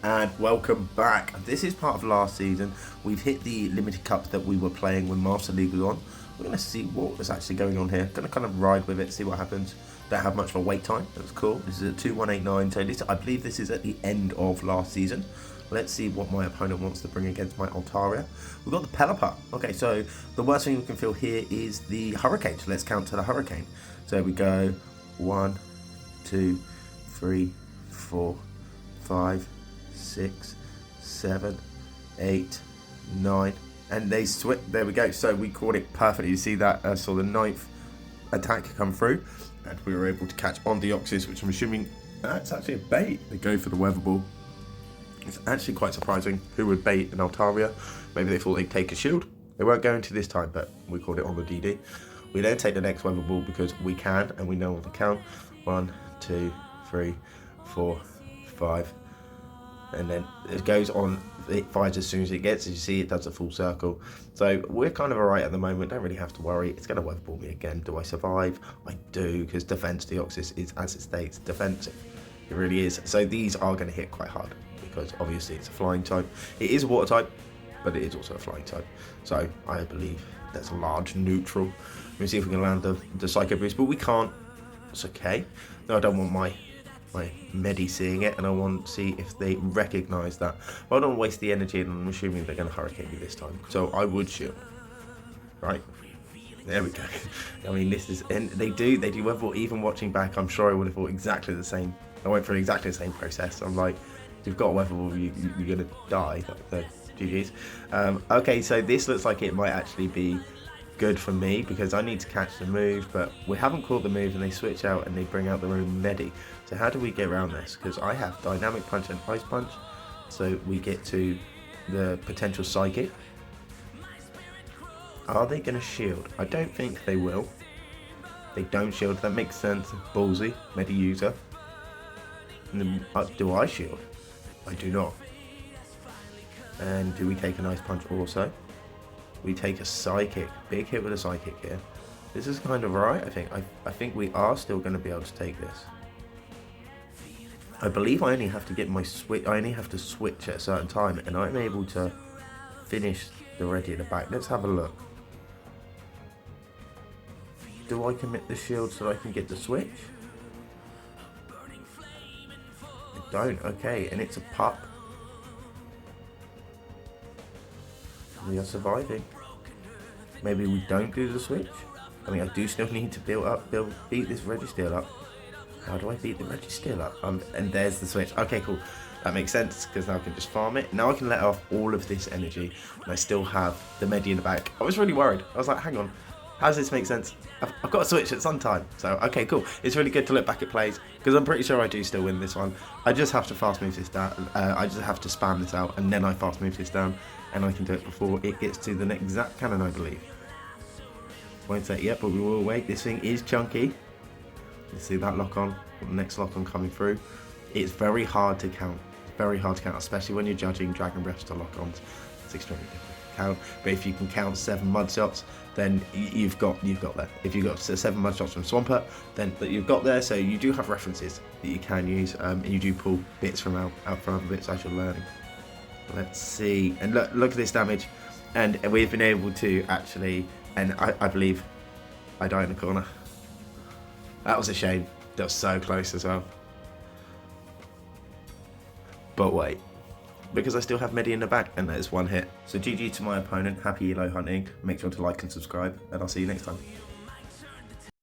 And welcome back. This is part of last season. We've hit the limited cups that we were playing when Master League was on. We're going to see what is actually going on here. Going to kind of ride with it, see what happens. Don't have much of a wait time. That's cool. This is at 2189. So this, I believe this is at the end of last season. Let's see what my opponent wants to bring against my Altaria. We've got the Pelipper. Okay, so the worst thing we can feel here is the Hurricane. So let's count to the Hurricane. So we go 1, 2, 3, 4, 5, 6, 7, 8, 9, and they switch. There we go. So we caught it perfectly. You see that? Saw the 9th attack come through, and we were able to catch on Deoxys, which I'm assuming that's actually a bait. They go for the Weather Ball. It's actually quite surprising. Who would bait an Altaria? Maybe they thought they'd take a shield. They weren't going to this time, but we caught it on the DD. We then take the next Weather Ball because we can, and we know on the count. 1, 2, 3, 4, 5. And then it goes on, it fires as soon as it gets. As you see, it does a full circle. So we're kind of alright at the moment, don't really have to worry. It's going to Weather Ball me again. Do I survive? I do, because defense Deoxys is, as it states, defensive. It really is. So these are going to hit quite hard, because obviously it's a flying type. It is a water type, but it is also a flying type. So I believe that's a large neutral. Let me see if we can land the Psycho Boost, but we can't. It's okay. No, I don't want my Medi seeing it, and I want to see if they recognise that. But I don't waste the energy, and I'm assuming they're going to Hurricane me this time. So I would shield. Right. There we go. I mean, this is, and they do Weather Ball. Even watching back, I'm sure I would have thought exactly the same. I went through exactly the same process. I'm like, if you've got a Weather Ball, you're going to die. So, GG's. Okay, so this looks like it might actually be good for me, because I need to catch the move, but we haven't caught the move, and they switch out and they bring out their own Medi. So how do we get around this? Because I have Dynamic Punch and Ice Punch, so we get to the potential Psychic. Are they going to shield? I don't think they will. They don't shield. That makes sense. Ballsy, Medi user. And then, do I shield? I do not. And do we take an Ice Punch also? We take a Psychic. Big hit with a Psychic here. This is kind of alright, I think. I think we are still going to be able to take this. I believe I only have to get my switch. I only have to switch at a certain time, and I'm able to finish the Regi in the back. Let's have a look. Do I commit the shield so I can get the switch? I don't. Okay, and it's a pup. We are surviving. Maybe we don't do the switch. I mean, I do still need to beat this Registeel up. How do I beat the Registeel up? And there's the switch. Okay, cool. That makes sense, because now I can just farm it. Now I can let off all of this energy, and I still have the Medi in the back. I was really worried. I was like, hang on, how does this make sense? I've got to switch at some time. So, okay, cool. It's really good to look back at plays, because I'm pretty sure I do still win this one. I just have to fast move this down. I just have to spam this out, and then I fast move this down, and I can do it before it gets to the next Zap Cannon, I believe. Won't say it yet, but we will wait. This thing is chunky. You see that lock on, the next lock on coming through. It's very hard to count. It's very hard to count, especially when you're judging Dragon Breaths to lock ons. It's extremely difficult to count. But if you can count 7 mud shots, then you've got there. If you've got 7 mud shots from Swampert, then you've got there. So you do have references that you can use, and you do pull bits from out from other bits as you're learning. Let's see, and look at this damage, and we've been able to actually, and I believe I died in the corner. That was a shame. That was so close as well. But wait, because I still have Medi in the back, and there's one hit. So GG to my opponent. Happy elo hunting. Make sure to like and subscribe, and I'll see you next time.